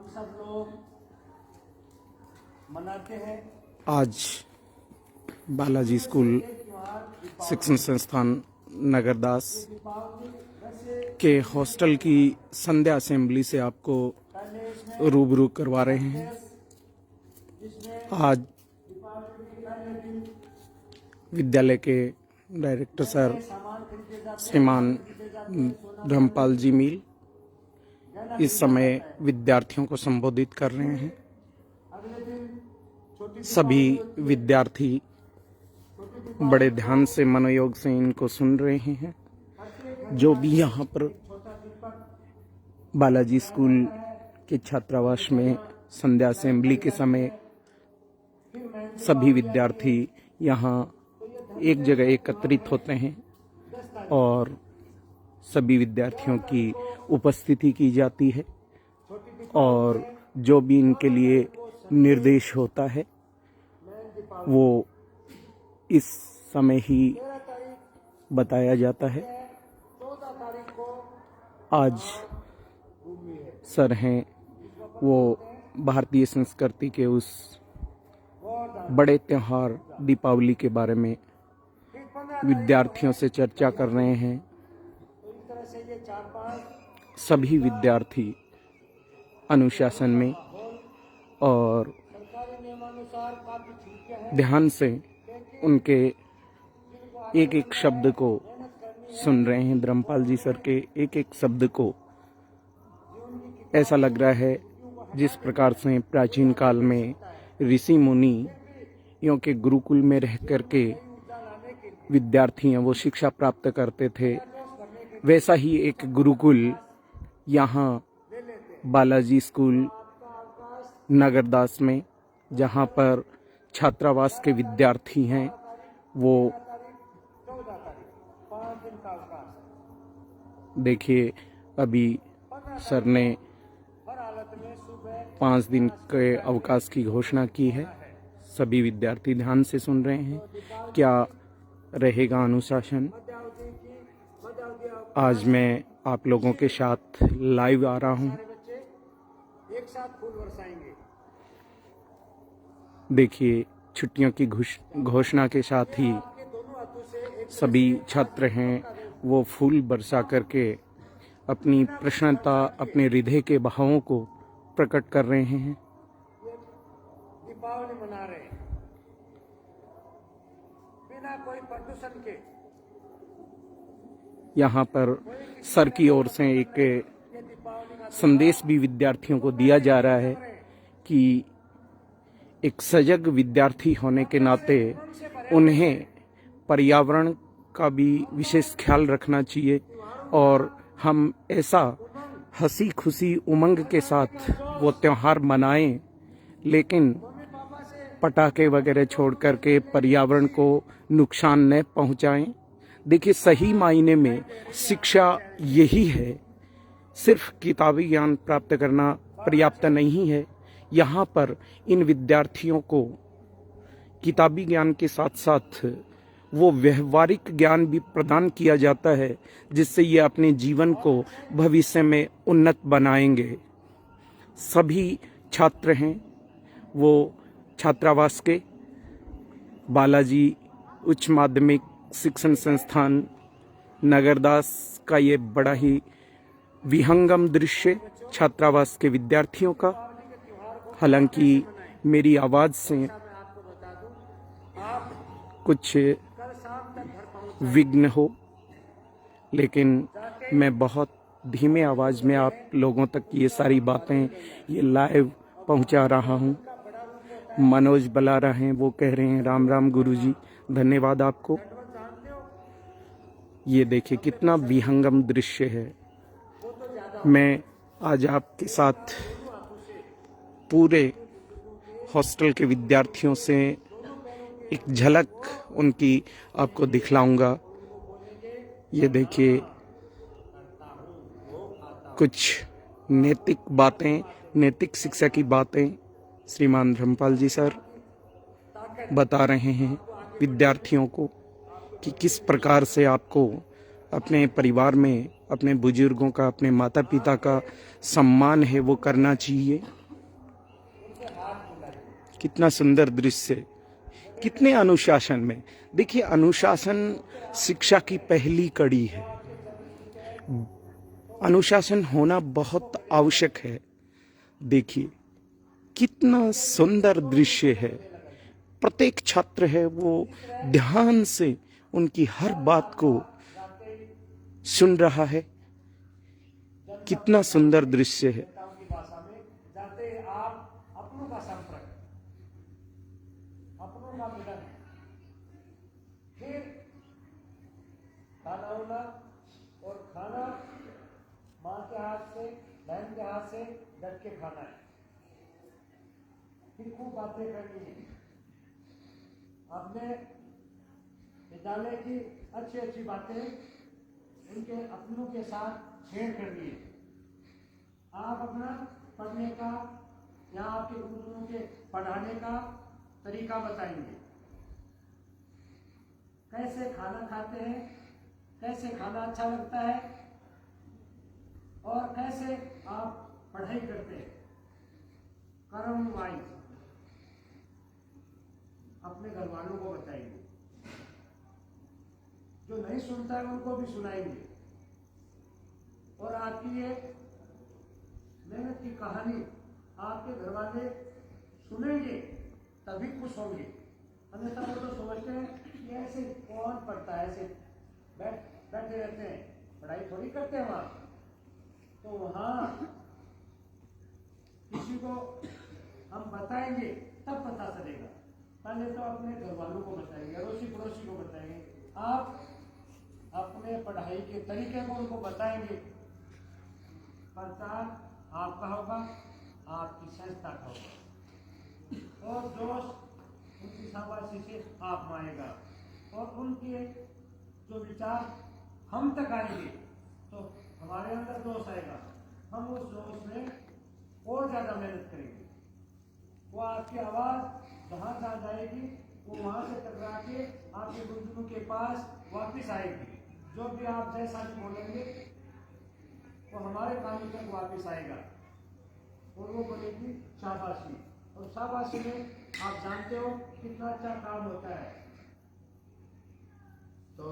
हम सब लोग मनाते हैं। आज बालाजी स्कूल शिक्षण संस्थान नगरदास के हॉस्टल की संध्या असेंबली से आपको रूबरू करवा रहे हैं। आज विद्यालय के डायरेक्टर सर श्रीमान धर्मपाल जी मील इस समय विद्यार्थियों को संबोधित कर रहे हैं। सभी विद्यार्थी बड़े ध्यान से मनोयोग से इनको सुन रहे हैं। जो भी यहाँ पर बालाजी स्कूल के छात्रावास में संध्या असेंबली के समय सभी विद्यार्थी यहाँ एक जगह एकत्रित होते हैं और सभी विद्यार्थियों की उपस्थिति की जाती है और जो भी इनके लिए निर्देश होता है वो इस समय ही बताया जाता है। आज सर हैं वो भारतीय संस्कृति के उस बड़े त्योहार दीपावली के बारे में विद्यार्थियों से चर्चा कर रहे हैं। सभी विद्यार्थी अनुशासन में और ध्यान से उनके एक एक शब्द को सुन रहे हैं। धर्मपाल जी सर के एक एक शब्द को ऐसा लग रहा है जिस प्रकार से प्राचीन काल में ऋषि मुनियों के गुरुकुल में रह करके विद्यार्थी वो शिक्षा प्राप्त करते थे, वैसा ही एक गुरुकुल यहाँ बालाजी स्कूल नगरदास में, जहाँ पर छात्रावास के विद्यार्थी हैं, वो देखिए अभी सर ने 5 दिन के अवकाश की घोषणा की है। सभी विद्यार्थी ध्यान से सुन रहे हैं क्या रहेगा अनुशासन। आज मैं आप लोगों के साथ लाइव आ रहा हूं। देखिए छुट्टियों की घोषणा के साथ ही सभी छात्र हैं वो फूल बरसा करके अपनी प्रसन्नता, अपने हृदय के भावों को प्रकट कर रहे हैं। दीपावली मना रहे हैं बिना कोई प्रदूषण के। यहाँ पर सर की ओर से एक संदेश भी विद्यार्थियों को दिया जा रहा है कि एक सजग विद्यार्थी होने के नाते उन्हें पर्यावरण का भी विशेष ख्याल रखना चाहिए और हम ऐसा हंसी खुशी उमंग के साथ वो त्योहार मनाएं, लेकिन पटाखे वगैरह छोड़ करके पर्यावरण को नुकसान न पहुंचाएं। देखिए सही मायने में शिक्षा यही है, सिर्फ किताबी ज्ञान प्राप्त करना पर्याप्त नहीं है। यहाँ पर इन विद्यार्थियों को किताबी ज्ञान के साथ साथ वो व्यवहारिक ज्ञान भी प्रदान किया जाता है, जिससे ये अपने जीवन को भविष्य में उन्नत बनाएंगे। सभी छात्र हैं वो छात्रावास के बालाजी उच्च माध्यमिक शिक्षण संस्थान नगरदास का ये बड़ा ही विहंगम दृश्य छात्रावास के विद्यार्थियों का। हालांकि मेरी आवाज़ से कुछ विघ्न हो, लेकिन मैं बहुत धीमे आवाज़ में आप लोगों तक ये सारी बातें ये लाइव पहुंचा रहा हूं। मनोज बुला रहे हैं, वो कह रहे हैं राम राम गुरुजी, धन्यवाद आपको। ये देखिए कितना विहंगम दृश्य है। मैं आज आपके साथ पूरे हॉस्टल के विद्यार्थियों से एक झलक उनकी आपको दिखलाऊंगा। ये देखिए कुछ नैतिक बातें, नैतिक शिक्षा की बातें श्रीमान धर्मपाल जी सर बता रहे हैं विद्यार्थियों को कि किस प्रकार से आपको अपने परिवार में अपने बुजुर्गों का, अपने माता पिता का सम्मान है वो करना चाहिए। कितना सुंदर दृश्य, कितने अनुशासन में। देखिए, अनुशासन शिक्षा की पहली कड़ी है। अनुशासन होना बहुत आवश्यक है। देखिए कितना सुंदर दृश्य है। प्रत्येक छात्र है वो ध्यान से उनकी हर बात को सुन रहा है। कितना सुंदर दृश्य है। की भाषा में जाते आप अपनों का संपर्क, अपनों का मिलन, फिर खाना होना, और खाना माँ के हाथ से, बहन के हाथ से डट के खाना है। फिर खूब बातें करनी है, अपने विद्यालय की अच्छी अच्छी बातें उनके अपनों के साथ शेयर करनी है। आप अपना पढ़ने का या आपके गुरुजनों के पढ़ाने का तरीका बताएंगे, कैसे खाना खाते हैं, कैसे खाना अच्छा लगता है, और कैसे आप पढ़ाई करते हैं। कर्म वाइज अपने घर वालों को बताएंगे, जो नहीं सुनता है उनको भी सुनाएंगे, और आपकी ये मेहनत की कहानी आपके घर वाले सुनेंगे तभी खुश होंगे। अन्यथा वो तो समझते हैं कि ऐसे कौन पढ़ता है, ऐसे बैठे रहते हैं, पढ़ाई थोड़ी करते हैं वहां। तो वहां किसी को हम बताएंगे तब पता चलेगा। पहले तो अपने घर वालों को बताएंगे, अड़ोसी पड़ोसी को बताएंगे, आप अपने पढ़ाई के तरीके को उनको बताएंगे। प्रचार आपका होगा, आपकी संस्था का होगा, और जोश उनकी शाबाशी से आप में आएगा, और उनके जो विचार हम तक आएंगे तो हमारे अंदर जोश आएगा। हम उस जोश में और ज्यादा मेहनत करेंगे। वो आपकी आवाज जहां जहां जाएगी वो वहां से टकरा के आपके बुजुर्गों के पास वापस आएगी। जो भी आप जैसा भी बोलेंगे वो हमारे कानों तक वापस आएगा, और वो बनेगी शाबाशी। और शाबाशी में आप जानते हो कितना अच्छा काम होता है। तो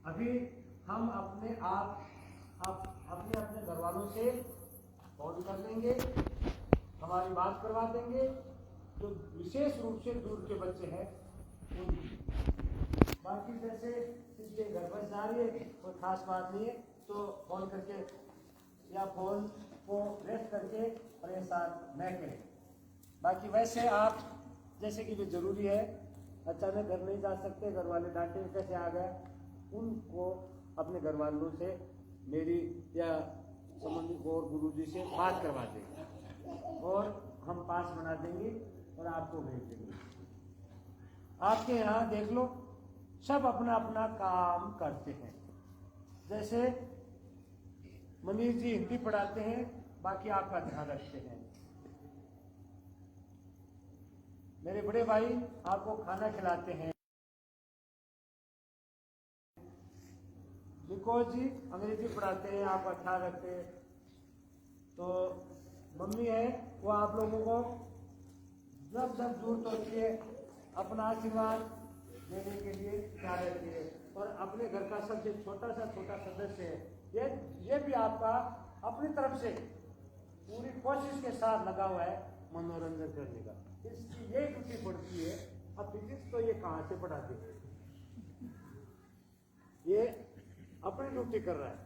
अभी हम अपने अपने घर वालों से फोन कर लेंगे, हमारी बात करवा देंगे। जो विशेष रूप से दूर के बच्चे हैं उनकी, बाकी जैसे जिसके घर बस जा रही है कोई खास बात नहीं है, तो फोन करके या फोन को रेस्ट करके परेशान न करें। बाकी वैसे आप जैसे कि जो जरूरी है, अचानक घर नहीं जा सकते, घर वाले डांटे कैसे आ गए, उनको अपने घर वालों से मेरी या संबंधित और गुरुजी से बात करवा देंगे, और हम पास बना देंगे और आपको भेज देंगे। आपके यहाँ देख लो सब अपना अपना काम करते हैं। जैसे मनीष जी हिंदी पढ़ाते हैं, बाकी आपका ध्यान रखते हैं। मेरे बड़े भाई आपको खाना खिलाते हैं। निकोज जी अंग्रेजी पढ़ाते हैं, आपका ख्याल रखते हैं। तो मम्मी है वो आप लोगों को जब जब जरूरत होती है अपना आशीर्वाद देने के लिए तैयार रहती है। और अपने घर का सबसे छोटा सदस्य है, ये भी आपका अपनी तरफ से पूरी कोशिश के साथ लगा हुआ है मनोरंजन करने का। इसकी ये ड्यूटी पड़ती है। अब फिजिक्स तो ये कहाँ से पढ़ाते हैं, ये अपनी ड्यूटी कर रहा है,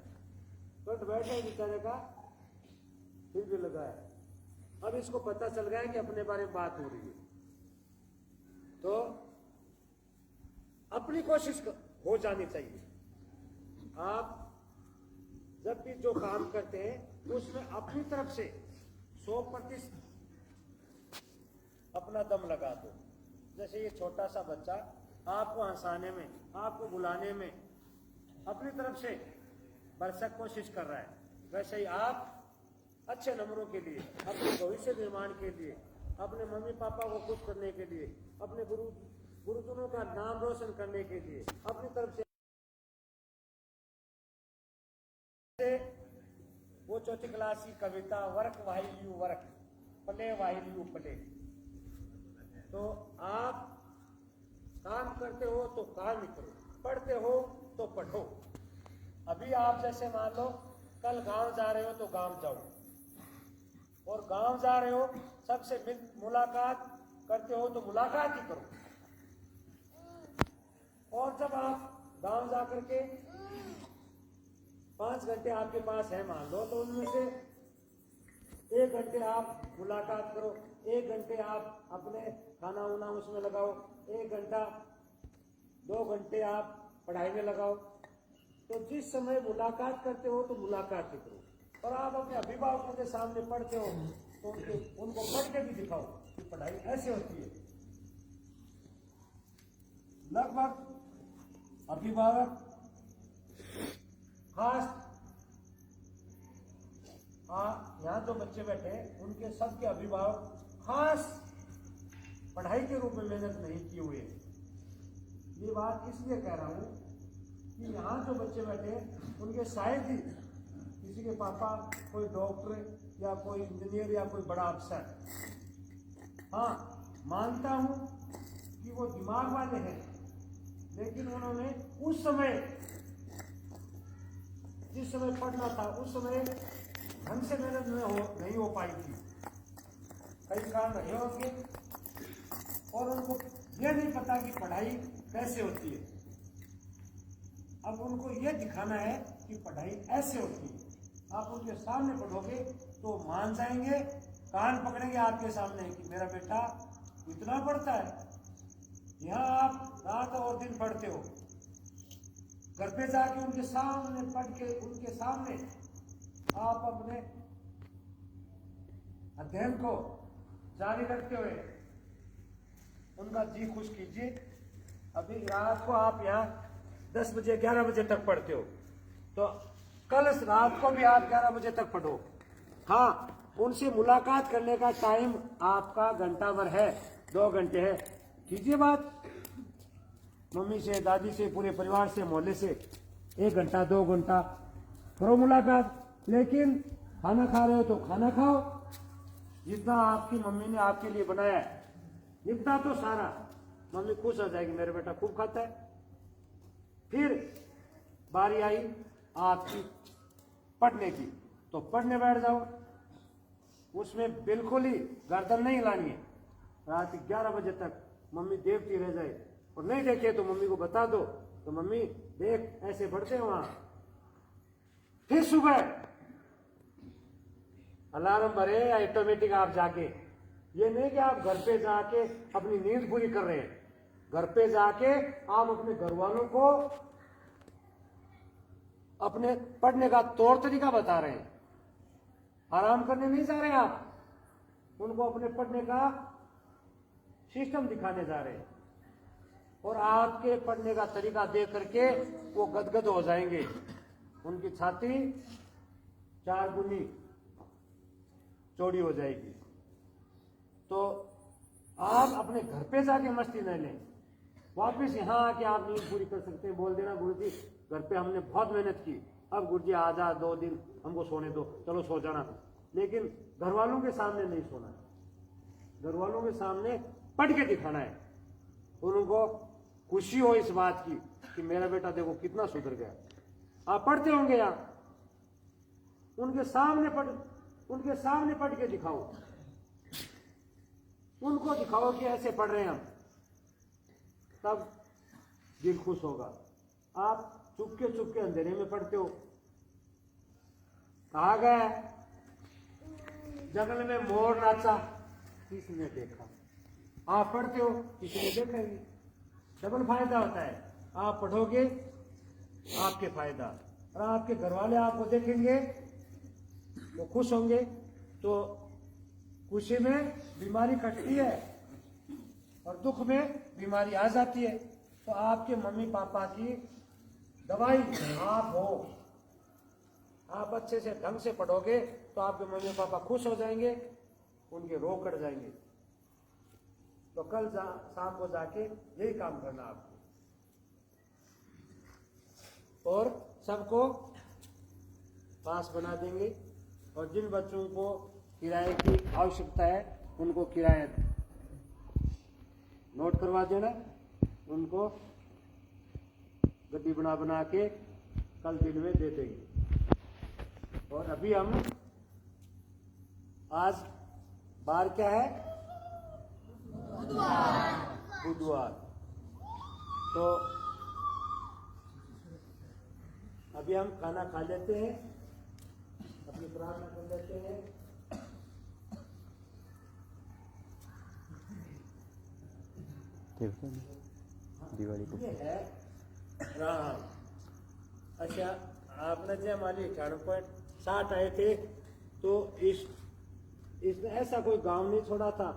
बट बैठे बेचारे का फिर भी लगा है। अब इसको पता चल गया है कि अपने बारे में बात हो रही है, तो अपनी कोशिश हो जानी चाहिए। आप जब भी जो काम करते हैं उसमें अपनी तरफ से 100% अपना दम लगा दो। जैसे ये छोटा सा बच्चा आपको हंसाने में, आपको बुलाने में अपनी तरफ से भरसक कोशिश कर रहा है, वैसे ही आप अच्छे नंबरों के लिए, अपने भविष्य निर्माण के लिए, अपने मम्मी पापा को खुश करने के लिए, अपने गुरुजनों का नाम रोशन करने के लिए अपनी तरफ से वो चौथी क्लास की कविता work while you work, play while you play. तो आप काम करते हो तो काम ही करो, पढ़ते हो तो पढ़ो। अभी आप जैसे मान लो कल गांव जा रहे हो तो गांव जाओ, और गांव जा रहे हो सबसे मुलाकात करते हो तो मुलाकात ही करो। और जब आप गांव जा करके 5 घंटे आपके पास है मान लो, तो उनमें से 1 घंटे आप मुलाकात करो, 1 घंटे आप अपने खाना वाना उसमें लगाओ, 1 घंटा 2 घंटे आप पढ़ाई में लगाओ। तो जिस समय मुलाकात करते हो तो मुलाकात ही करो। और आप अपने अभिभावकों के सामने पढ़ते हो तो उनको पढ़ के भी दिखाओ कि पढ़ाई ऐसे होती है। लगभग अभिभावक खास यहाँ जो बच्चे बैठे हैं उनके सबके अभिभावक खास पढ़ाई के रूप में मेहनत नहीं किए हुए। ये बात इसलिए कह रहा हूँ कि यहाँ जो बच्चे बैठे हैं उनके शायद ही किसी के पापा कोई डॉक्टर या कोई इंजीनियर या कोई बड़ा अफसर। हाँ, मानता हूँ कि वो दिमाग वाले हैं, लेकिन उन्होंने उस समय जिस समय पढ़ना था उस समय ढंग से मेहनत नहीं हो पाई थी, कई काम रहे होंगे, और उनको यह नहीं पता कि पढ़ाई कैसे होती है। अब उनको यह दिखाना है कि पढ़ाई ऐसे होती है। आप उनके सामने पढ़ोगे तो मान जाएंगे, कान पकड़ेंगे आपके सामने कि मेरा बेटा इतना पढ़ता है। यहाँ आप रात और दिन पढ़ते हो, घर पे जाके उनके सामने पढ़ के उनके सामने आप अपने अध्ययन को जारी रखते हुए उनका जी खुश कीजिए। अभी रात को आप यहाँ 10 बजे 11 बजे तक पढ़ते हो, तो कल रात को भी आप 11 बजे तक पढ़ो। हाँ, उनसे मुलाकात करने का टाइम आपका घंटा भर है, 2 घंटे है, कीजिए बात मम्मी से, दादी से, पूरे परिवार से, मोहल्ले से 1 घंटा 2 घंटा करो मुलाकात। लेकिन खाना खा रहे हो तो खाना खाओ, जितना आपकी मम्मी ने आपके लिए बनाया है इतना तो सारा, मम्मी खुश हो जाएगी, मेरा बेटा खूब खाता है। फिर बारी आई आपकी पढ़ने की, तो पढ़ने बैठ जाओ। उसमें बिल्कुल ही गर्दन नहीं हिलानी है। रात 11 बजे तक मम्मी देखती रह जाए, और नहीं देखे तो मम्मी को बता दो, तो मम्मी देख ऐसे पढ़ते हो वहां। फिर सुबह अलार्म भरे या ऑटोमेटिक आप जाके, ये नहीं कि आप घर पे जाके अपनी नींद पूरी कर रहे हैं, घर पे जाके आप अपने घर वालों को अपने पढ़ने का तौर तरीका बता रहे हैं। आराम करने नहीं जा रहे आप, उनको अपने पढ़ने का सिस्टम दिखाने जा रहे हैं। और आपके पढ़ने का तरीका देख करके वो गदगद हो जाएंगे, उनकी छाती 4 गुनी चौड़ी हो जाएगी। तो आप अपने घर पे जाके मस्ती न लें, वापस यहाँ आके आप नींद पूरी कर सकते हैं। बोल देना गुरुजी घर पे हमने बहुत मेहनत की, अब गुरुजी आजा 2 दिन हमको सोने दो, चलो सो जाना। लेकिन घर वालों के सामने नहीं सोना है, घर वालों के सामने पढ़ के दिखाना है। उनको खुशी हो इस बात की कि मेरा बेटा देखो कितना सुधर गया। आप पढ़ते होंगे यहाँ, उनके सामने पढ़ के दिखाओ, उनको दिखाओ कि ऐसे पढ़ रहे हैं हम, तब दिल खुश होगा। आप चुपके अंधेरे में पढ़ते हो। कहा गया जंगल में मोर नाचा, किसने देखा? आप पढ़ते हो, किसी ने देखा ही। डबल फायदा होता है, आप पढ़ोगे आपके फायदा, और आपके घर वाले आपको देखेंगे वो खुश होंगे। तो खुशी में बीमारी कटती है और दुख में बीमारी आ जाती है। तो आपके मम्मी पापा की दवाई आप हो। आप अच्छे से ढंग से पढ़ोगे तो आपके मम्मी पापा खुश हो जाएंगे, उनके रोग कट जाएंगे। तो कल शाम को जाके यही काम करना आपको, और सबको पास बना देंगे। और जिन बच्चों को किराए की आवश्यकता है उनको किराया नोट करवा देना, उनको गड्डी बना के कल दिन में दे देंगे। और अभी हम आज बार क्या है? बुधवार। तो अभी हम खाना खा लेते हैं, अपनी प्रार्थना कर लेते हैं। दिवाली को ये है राम। अच्छा, आपने जब हमारे 18.60 आए थे तो इसने ऐसा कोई गांव नहीं छोड़ा था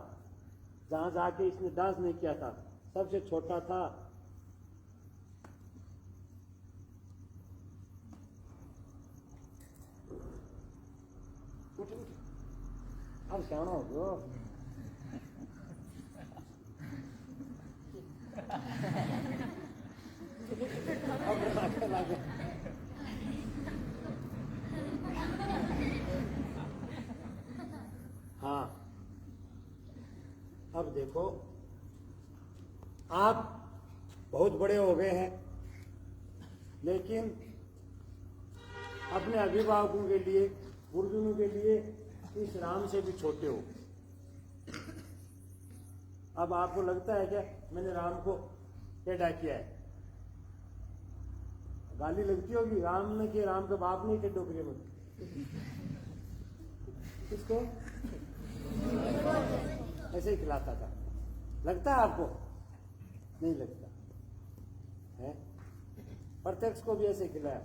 जहां जाके इसने डांस नहीं किया था। सबसे छोटा था। अब सियाणा हो गयो। हाँ, अब देखो, आप बहुत बड़े हो गए हैं, लेकिन अपने अभिभावकों के लिए, गुरुजनों के लिए इस राम से भी छोटे हो। अब आपको लगता है क्या मैंने राम को टेढ़ा किया है? गाली लगती होगी राम ने कि राम के बाप नहीं थे डोकरे में। किसको? ऐसे ही खिलाता था। लगता है आपको? नहीं लगता है। प्रत्यक्ष को भी ऐसे ही खिलाया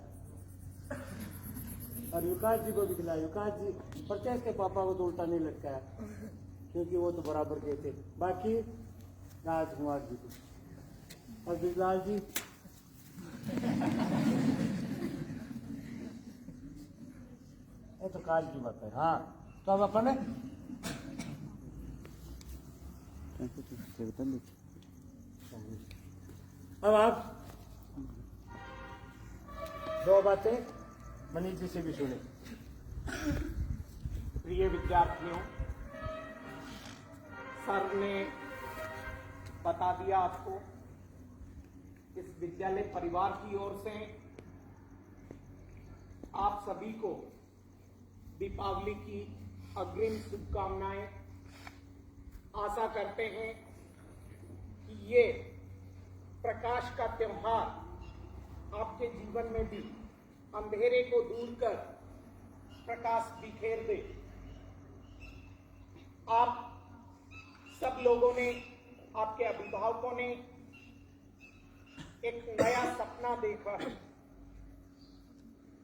और युकाश जी को भी खिलाया। युकाश जी प्रत्यक्ष के पापा को तो उल्टा नहीं लटकाया क्योंकि वो तो बराबर के थे। बाकी राजकुमार जी को और बिजलाल जी ये तो काज की बात है। हाँ, तो अब अपन अब आप दो बातें मनीष जी से भी सुने। प्रिय विद्यार्थियों, सर ने बता दिया आपको, इस विद्यालय परिवार की ओर से आप सभी को दीपावली की अग्रिम शुभकामनाएं। आशा करते हैं कि ये प्रकाश का त्योहार आपके जीवन में भी अंधेरे को दूर कर प्रकाश बिखेर दे। आप सब लोगों ने, आपके अभिभावकों ने एक नया सपना देखा है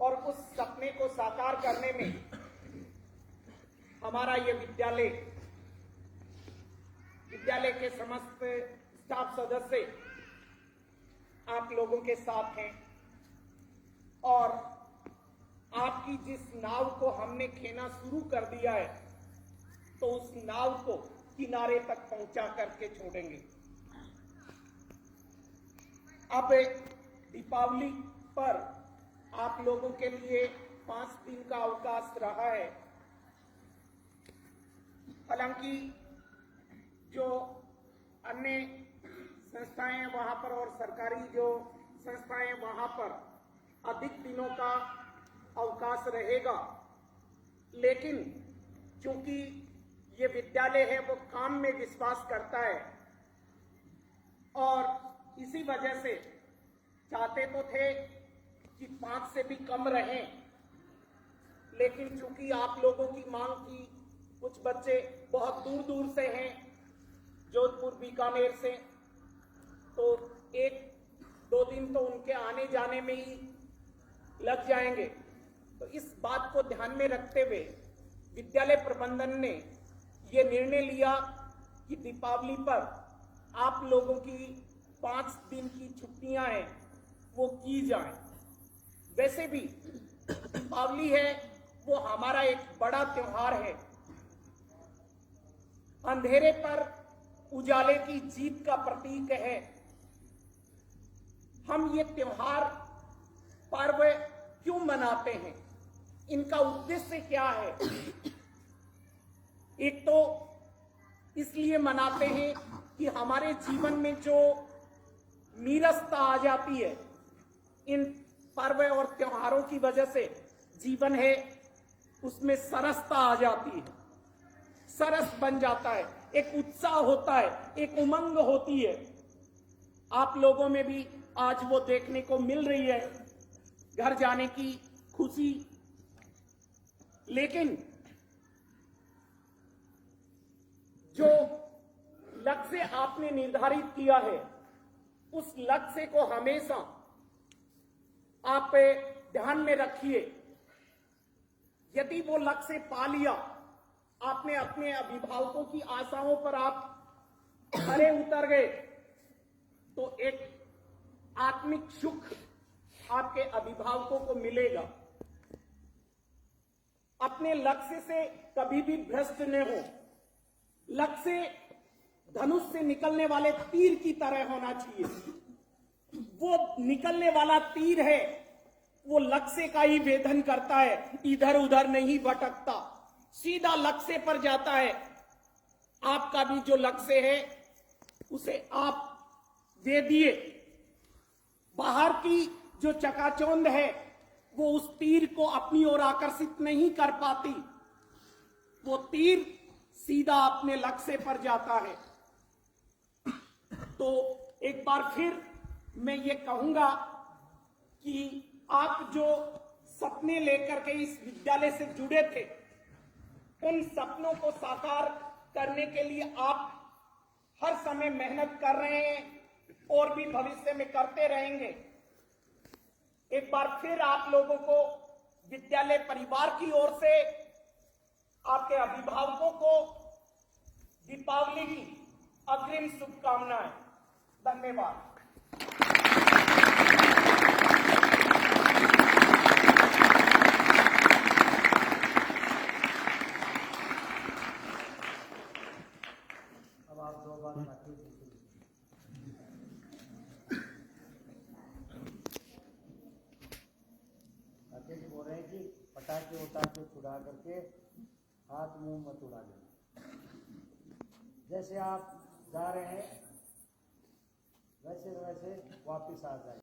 और उस सपने को साकार करने में हमारा ये विद्यालय के समस्त स्टाफ सदस्य आप लोगों के साथ हैं और आपकी जिस नाव को हमने खेना शुरू कर दिया है तो उस नाव को किनारे तक पहुंचा करके छोड़ेंगे। अब दीपावली पर आप लोगों के लिए 5 दिन का अवकाश रहा है। हालांकि जो अन्य संस्थाएं हैं वहां पर और सरकारी जो संस्थाएं हैं वहां पर अधिक दिनों का अवकाश रहेगा, लेकिन चूंकि ये विद्यालय है वो काम में विश्वास करता है और इसी वजह से चाहते तो थे कि 5 से भी कम रहें, लेकिन चूंकि आप लोगों की मांग थी, कुछ बच्चे बहुत दूर दूर से हैं, जोधपुर बीकानेर से, तो 1-2 दिन तो उनके आने जाने में ही लग जाएंगे। तो इस बात को ध्यान में रखते हुए विद्यालय प्रबंधन ने ये निर्णय लिया कि दीपावली पर आप लोगों की 5 दिन की छुट्टियां हैं वो की जाएं। वैसे भी दीपावली है वो हमारा एक बड़ा त्योहार है। अंधेरे पर उजाले की जीत का प्रतीक है। हम ये त्योहार पर्व क्यों मनाते हैं, इनका उद्देश्य क्या है? एक तो इसलिए मनाते हैं कि हमारे जीवन में जो नीरसता आ जाती है, इन पर्व और त्योहारों की वजह से जीवन है उसमें सरसता आ जाती है, सरस बन जाता है, एक उत्साह होता है, एक उमंग होती है। आप लोगों में भी आज वो देखने को मिल रही है, घर जाने की खुशी। लेकिन जो लक्ष्य आपने निर्धारित किया है, उस लक्ष्य को हमेशा आप ध्यान में रखिए। यदि वो लक्ष्य पा लिया, आपने अपने अभिभावकों की आशाओं पर आप खरे उतर गए, तो एक आत्मिक सुख आपके अभिभावकों को मिलेगा। अपने लक्ष्य से कभी भी भ्रष्ट न हो। लक्ष्य धनुष से निकलने वाले तीर की तरह होना चाहिए। वो निकलने वाला तीर है, वो लक्ष्य का ही वेधन करता है, इधर उधर नहीं भटकता, सीधा लक्ष्य पर जाता है। आपका भी जो लक्ष्य है उसे आप दे दिए। बाहर की जो चकाचौंध है वो उस तीर को अपनी ओर आकर्षित नहीं कर पाती, वो तीर सीधा अपने लक्ष्य पर जाता है। तो एक बार फिर मैं ये कहूंगा कि आप जो सपने लेकर के इस विद्यालय से जुड़े थे, उन सपनों को साकार करने के लिए आप हर समय मेहनत कर रहे हैं और भी भविष्य में करते रहेंगे। एक बार फिर आप लोगों को विद्यालय परिवार की ओर से, आपके अभिभावकों को दीपावली की अग्रिम शुभकामनाएं। धन्यवाद। अब आप दो बात राकेश जी बोल रहे हैं कि पटाखे उटाखे छुड़ा करके हाथ मुंह मत उड़ा देना। जैसे आप जा रहे हैं वैसे वैसे वापिस आ जाए।